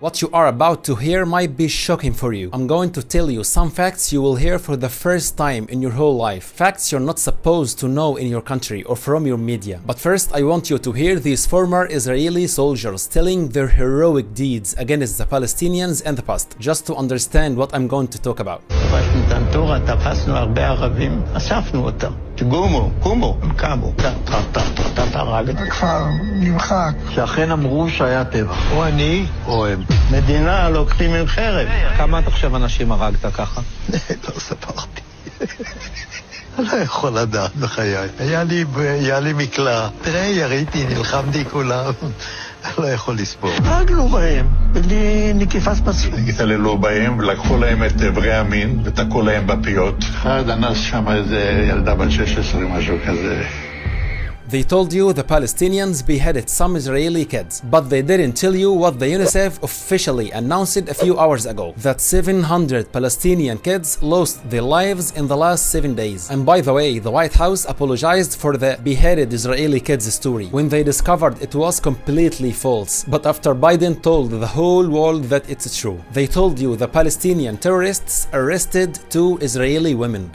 What you are about to hear might be shocking for you. I'm going to tell you some facts you will hear for the first time in your whole life. Facts you're not supposed to know in your country or from your media. But first, I want you to hear these former Israeli soldiers telling their heroic deeds against the Palestinians in the past, just to understand what I'm going to talk about. תפסנו הרבה ערבים, אספנו אותם. קומו, הם קמו. הכפר נמחק. שאכן אמרו שהיה טבח. או אני, או הם. מדינה לוקחים עם חרב. כמה אתה חושב אנשים הרגת ככה? לא ספרתי. אני לא יכול לדעת בחיי. היה לי מקלע. תראה, יריתי, נלחמתי כולם. לא יכול לספור. הרגנו בהם, בלי נקיפה ספסית. התעללו בהם ולקחו להם את אברי המין ותקעו להם בפיות. אחד אנס שם איזה ילדה בת 16, משהו כזה. They told you the Palestinians beheaded some Israeli kids, but they didn't tell you what the UNICEF officially announced a few hours ago, that 700 Palestinian kids lost their lives in the last 7 days. And by the way, the White House apologized for the beheaded Israeli kids story when they discovered it was completely false. But after Biden told the whole world that it's true, they told you the Palestinian terrorists arrested 2 Israeli women.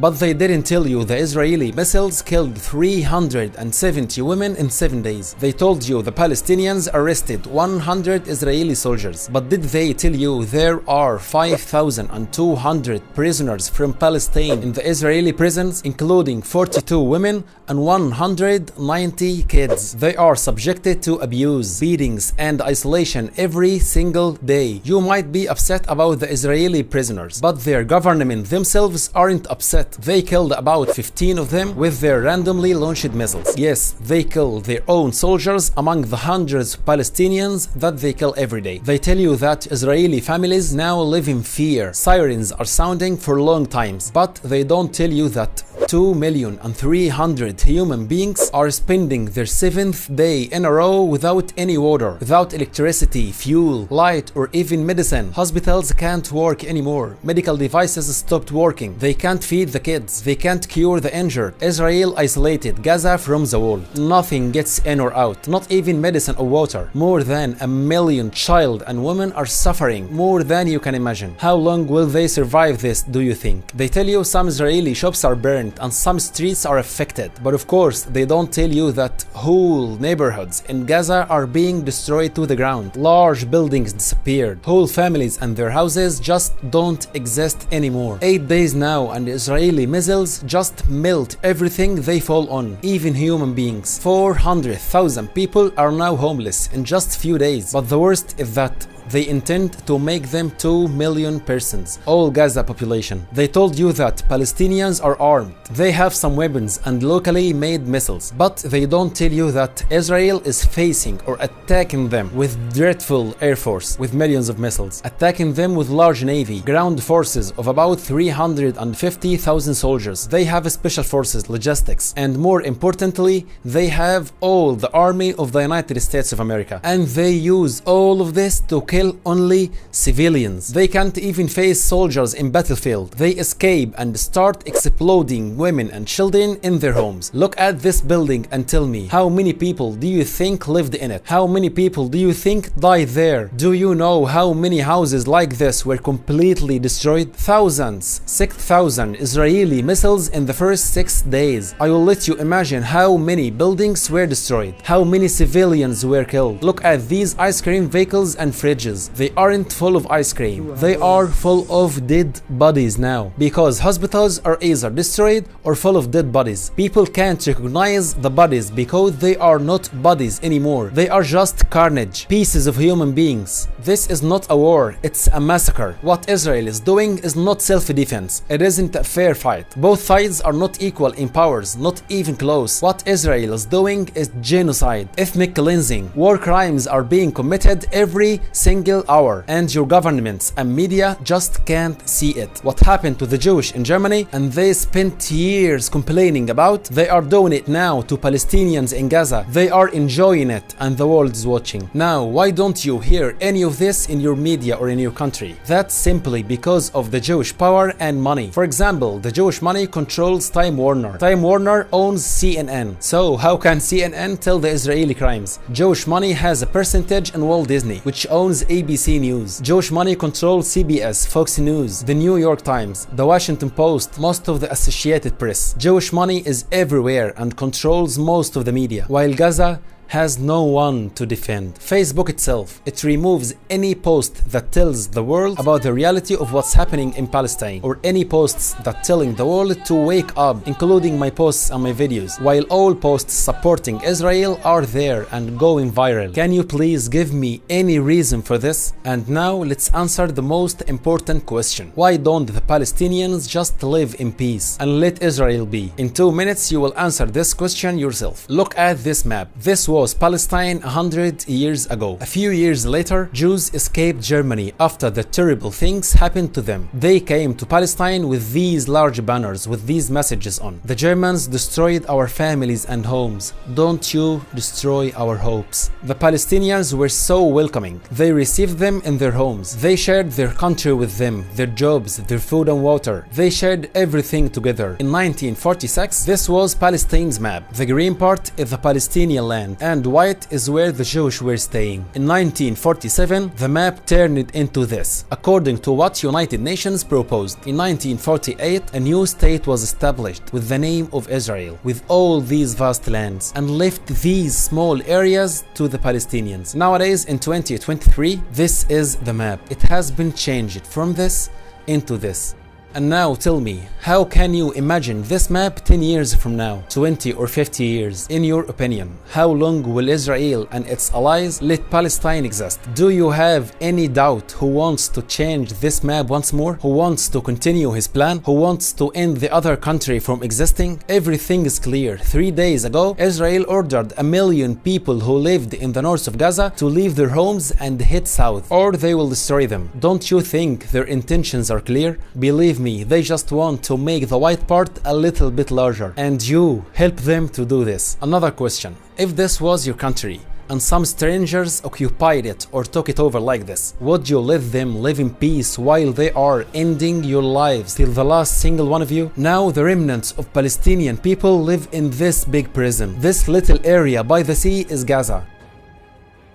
But they didn't tell you the Israeli missiles killed 370 women in 7 days. They told you the Palestinians arrested 100 Israeli soldiers. But did they tell you there are 5,200 prisoners from Palestine in the Israeli prisons, including 42 women and 190 kids? They are subjected to abuse, beatings, and isolation every single day. You might be upset about the Israeli prisoners, but their government themselves aren't upset. They killed about 15 of them with their randomly launched missiles. Yes, they kill their own soldiers among the hundreds of Palestinians that they kill every day. They tell you that Israeli families now live in fear. Sirens are sounding for long times, but they don't tell you that 2,300,000 human beings are spending their 7th day in a row without any water, without electricity, fuel, light, or even medicine. Hospitals can't work anymore. Medical devices stopped working. They can't feed the kids. They can't cure the injured. Israel isolated Gaza from the wall. Nothing gets in or out, not even medicine or water. More than 1 million child and women are suffering, more than you can imagine. How long will they survive this, do you think? They tell you some Israeli shops are burned and some streets are affected. But of course, they don't tell you that whole neighborhoods in Gaza are being destroyed to the ground. Large buildings disappeared. Whole families and their houses just don't exist anymore. 8 days now and Israeli missiles just melt everything they fall on, even human beings. 400,000 people are now homeless in just few days. But the worst is that they intend to make them 2 million persons, all Gaza population. They told you that Palestinians are armed. They have some weapons and locally made missiles. But they don't tell you that Israel is facing or attacking them with dreadful air force with millions of missiles, attacking them with large navy, ground forces of about 350,000 soldiers. They have special forces, logistics, and more importantly, they have all the army of the United States of America. And they use all of this to kill only civilians. They can't even face soldiers in battlefield. They escape and start exploding women and children in their homes. Look at this building and tell me, how many people do you think lived in it? How many people do you think died there? Do you know how many houses like this were completely destroyed? Thousands, 6,000 Israeli missiles in the first 6 days. I will let you imagine how many buildings were destroyed, how many civilians were killed. Look at these ice cream vehicles and fridges. They aren't full of ice cream. They are full of dead bodies now, because hospitals are either destroyed or full of dead bodies. People can't recognize the bodies because they are not bodies anymore. They are just carnage, pieces of human beings. This is not a war, it's a massacre. What Israel is doing is not self-defense. It isn't a fair fight. Both sides are not equal in powers, not even close. What Israel is doing is genocide, ethnic cleansing. War crimes are being committed every single single hour, and your governments and media just can't see it. What happened to the Jewish in Germany and they spent years complaining about, they are doing it now to Palestinians in Gaza. They are enjoying it and the world is watching. Now, why don't you hear any of this in your media or in your country? That's simply because of the Jewish power and money. For example, the Jewish money controls Time Warner. Time Warner owns CNN. So how can CNN tell the Israeli crimes? Jewish money has a percentage in Walt Disney, which owns ABC News. Jewish money controls CBS, Fox News, the New York Times, the Washington Post, most of the Associated Press. Jewish money is everywhere and controls most of the media, while Gaza has no one to defend. Facebook itself, it removes any post that tells the world about the reality of what's happening in Palestine, or any posts that telling the world to wake up, including my posts and my videos, while all posts supporting Israel are there and going viral. Can you please give me any reason for this? And now let's answer the most important question. Why don't the Palestinians just live in peace and let Israel be? In 2 minutes you will answer this question yourself. Look at this map. This was Palestine 100 years ago. A few years later, Jews escaped Germany after the terrible things happened to them. They came to Palestine with these large banners with these messages on. The Germans destroyed our families and homes. Don't you destroy our hopes. The Palestinians were so welcoming. They received them in their homes. They shared their country with them, their jobs, their food and water. They shared everything together. In 1946, this was Palestine's map. The green part is the Palestinian land, and white is where the Jewish were staying. In 1947, the map turned into this, according to what United Nations proposed. In 1948, a new state was established with the name of Israel, with all these vast lands, and left these small areas to the Palestinians. Nowadays, in 2023, this is the map. It has been changed from this into this. And now tell me, how can you imagine this map 10 years from now, 20 or 50 years? In your opinion, how long will Israel and its allies let Palestine exist? Do you have any doubt who wants to change this map once more? Who wants to continue his plan? Who wants to end the other country from existing? Everything is clear. 3 days ago, Israel ordered 1 million people who lived in the north of Gaza to leave their homes and head south, or they will destroy them. Don't you think their intentions are clear? Believe me, they just want to make the white part a little bit larger, and you help them to do this. Another question: if this was your country and some strangers occupied it or took it over like this, would you let them live in peace while they are ending your lives till the last single one of you? Now the remnants of Palestinian people live in this big prison. This little area by the sea is Gaza.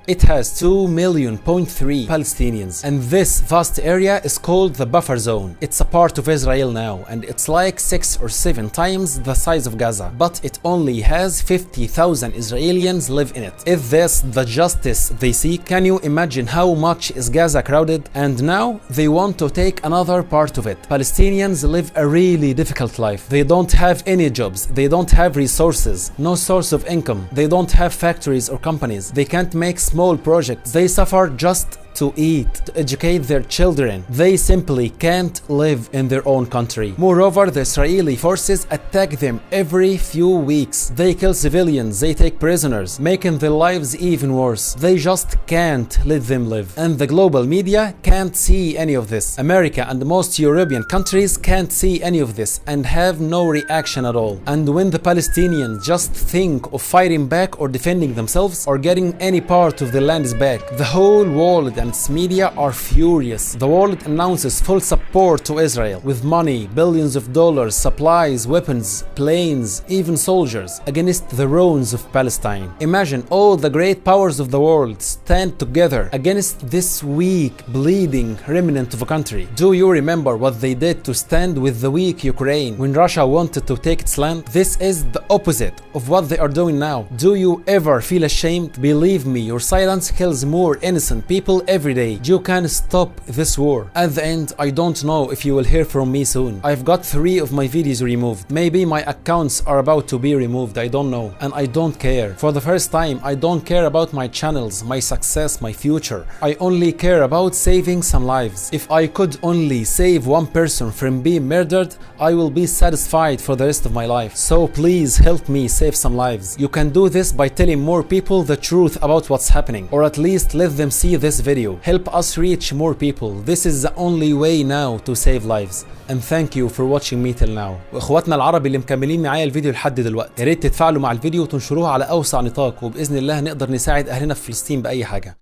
It has 2.3 million Palestinians, and this vast area is called the buffer zone. It's a part of Israel now, and it's like 6 or 7 times the size of Gaza, but it only has 50,000 Israelis live in it. Is this the justice they seek? Can you imagine how much is Gaza crowded? And now they want to take another part of it. Palestinians live a really difficult life. They don't have any jobs, they don't have resources, no source of income, they don't have factories or companies, they can't make small projects, they suffer just to eat, to educate their children. They simply can't live in their own country. Moreover, the Israeli forces attack them every few weeks. They kill civilians, they take prisoners, making their lives even worse. They just can't let them live. And the global media can't see any of this. America and most European countries can't see any of this and have no reaction at all. And when the Palestinians just think of fighting back or defending themselves or getting any part of the lands back, the whole world and its media are furious. The world announces full support to Israel with money, billions of dollars, supplies, weapons, planes, even soldiers against the ruins of Palestine. Imagine all the great powers of the world stand together against this weak, bleeding remnant of a country. Do you remember what they did to stand with the weak Ukraine when Russia wanted to take its land? This is the opposite of what they are doing now. Do you ever feel ashamed? Believe me, your silence kills more innocent people every day. You can stop this war. At the end, I don't know if you will hear from me soon. I've got 3 of my videos removed. Maybe my accounts are about to be removed, I don't know. And I don't care. For the first time, I don't care about my channels, my success, my future. I only care about saving some lives. If I could only save one person from being murdered, I will be satisfied for the rest of my life. So please help me save some lives. You can do this by telling more people the truth about what's happening, or at least let them see this video. video. Help us reach more people. This is the only way now to save lives. And thank you for watching me till now. واخواتنا العرب اللي مكملين معايا الفيديو لحد دلوقتي، يا ريت تتفاعلوا مع الفيديو وتنشروه على اوسع نطاق، وباذن الله نقدر نساعد اهلنا في فلسطين باي حاجه.